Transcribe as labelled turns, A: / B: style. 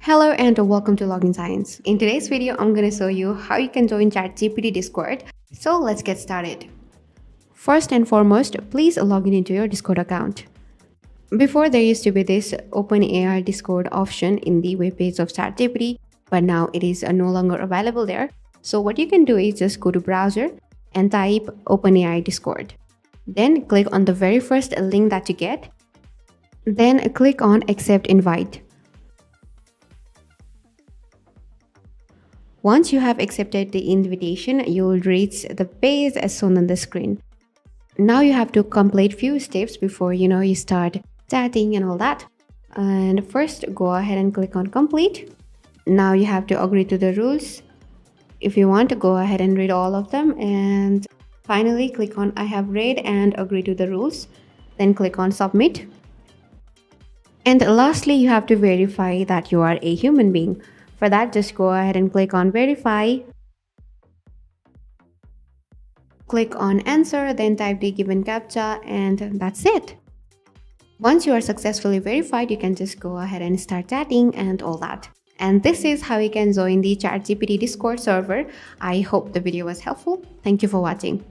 A: Hello and welcome to Login Science. In today's video, I'm going to show you how you can join ChatGPT Discord. So let's get started. First and foremost, please log in into your Discord account. Before there used to be this openai Discord option in the web page of ChatGPT, but now it is no longer available there. So what you can do is just go to browser and type openai Discord. Then click on the very first link that you get. Then click on accept invite. Once you have accepted the invitation, you will reach the page as shown on the screen. Now you have to complete few steps before you start chatting and all that. And first, go ahead and click on complete. Now you have to agree to the rules. If you want to go ahead and read all of them, and finally click on I have read and agree to the rules. Then click on submit. And lastly, you have to verify that you are a human being. For that, just go ahead and click on verify. Click on answer, then type the given captcha, and that's it. Once you are successfully verified, you can just go ahead and start chatting and all that. And this is how you can join the ChatGPT Discord server. I hope the video was helpful. Thank you for watching.